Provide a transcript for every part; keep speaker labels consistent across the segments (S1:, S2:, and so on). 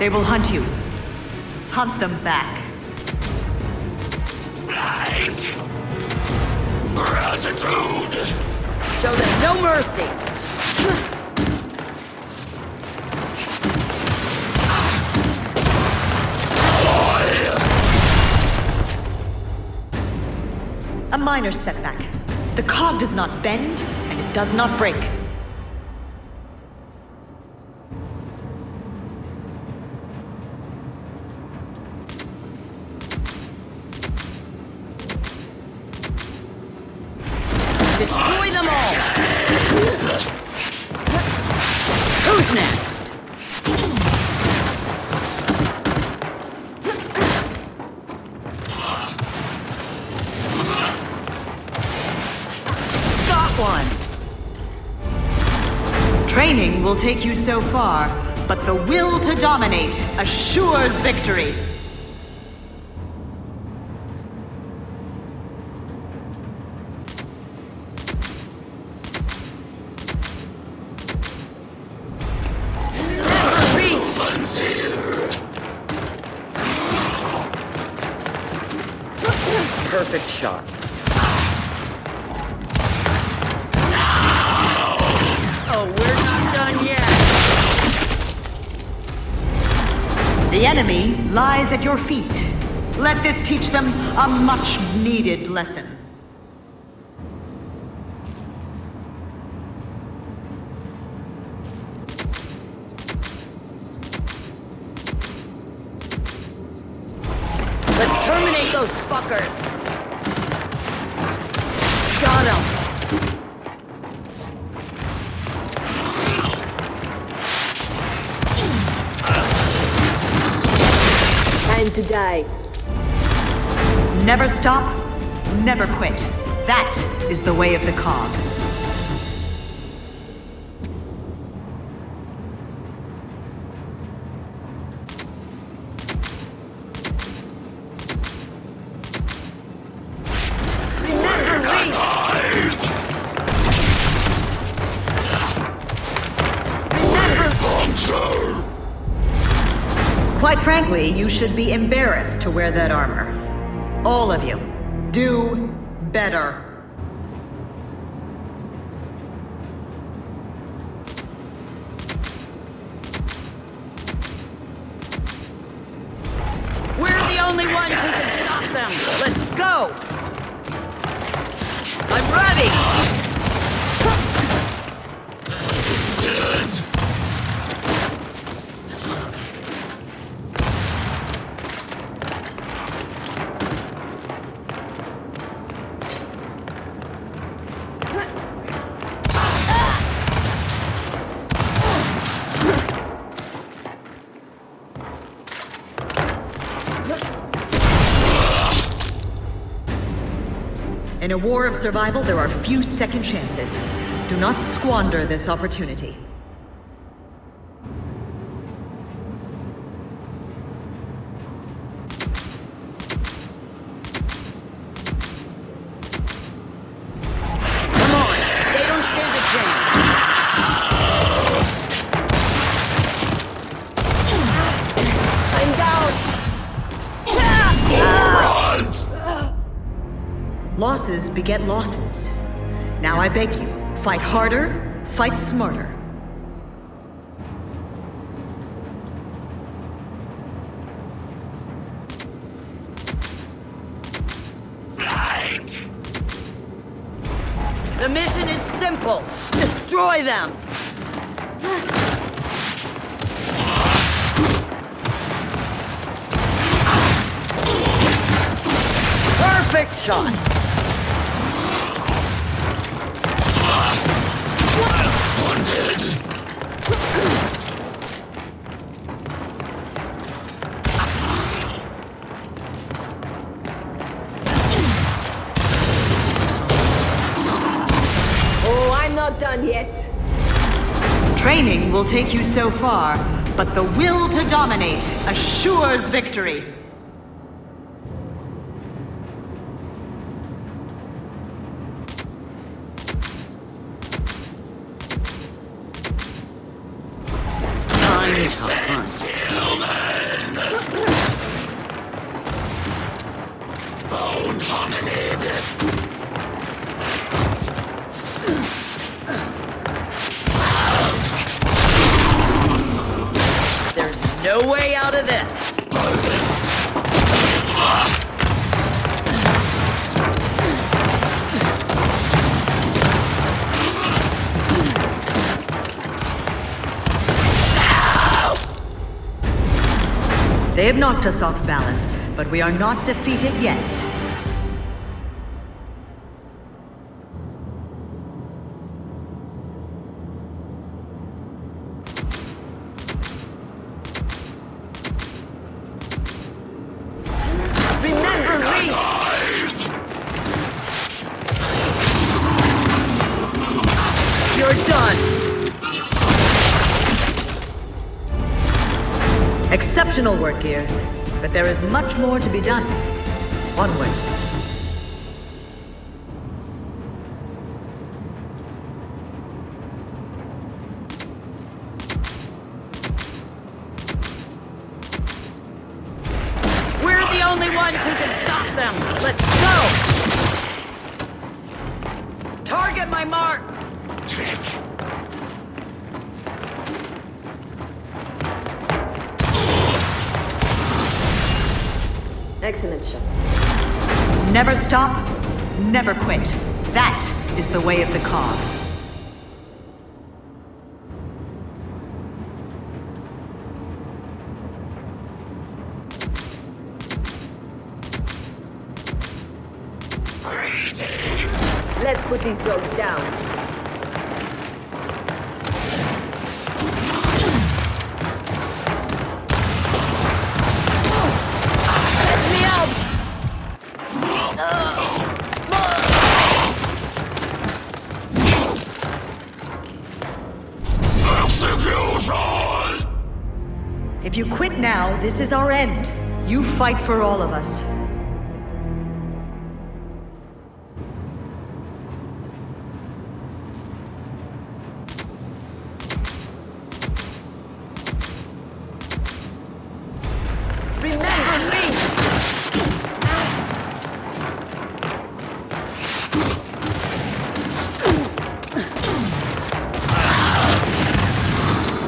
S1: They will hunt you. Hunt them back.
S2: Like gratitude.
S3: Show them no mercy.
S1: A minor setback. The cog does not bend, and it does not break.
S3: Destroy them all! Who's next? Got one!
S1: Training will take you so far, but the will to dominate assures victory.
S3: Perfect shot. Oh, we're not done yet.
S1: The enemy lies at your feet. Let this teach them a much-needed lesson.
S3: Let's terminate those fuckers. Got him. Time to die.
S1: Never stop, never quit. That is the way of the cog. Quite frankly, you should be embarrassed to wear that armor. All of you. Do better.
S3: We're the only ones who can stop them. Let's go. I'm ready.
S1: In a war of survival, there are few second chances. Do not squander this opportunity.
S3: Come on. They don't stand a chance. I'm down.
S1: Losses beget losses. Now I beg you, fight harder, fight smarter.
S3: The mission is simple. Destroy them. Perfect shot. Oh, I'm not done yet.
S1: Training will take you so far, but the will to dominate assures victory.
S3: Time Here's how fun.
S2: Bone hominid.
S3: There's no way out of this.
S1: They have knocked us off balance, but we are not defeated yet.
S3: Remember me! You're done!
S1: Exceptional work, Gears. But there is much more to be done. Onward.
S3: We're the only ones who can stop them! Let's go! Target my mark!
S4: Excellent shot.
S1: Never stop, never quit. That is the way of the cog.
S4: Let's put these dogs down.
S3: Let me out!
S2: Execution!
S1: If you quit now, this is our end. You fight for all of us.
S3: Remember me!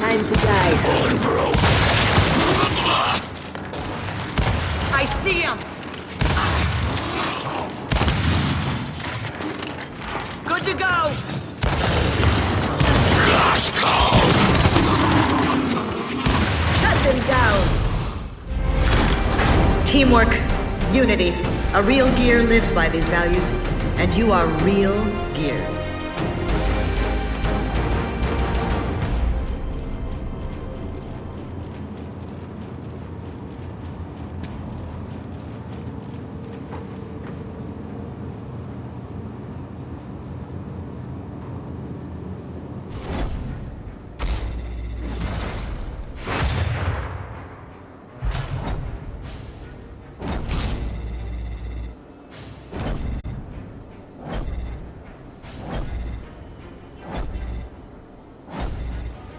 S4: Time to die.
S3: I see him! Good to go!
S4: Cut them down.
S1: Teamwork, unity. A real gear lives by these values, and you are real gears.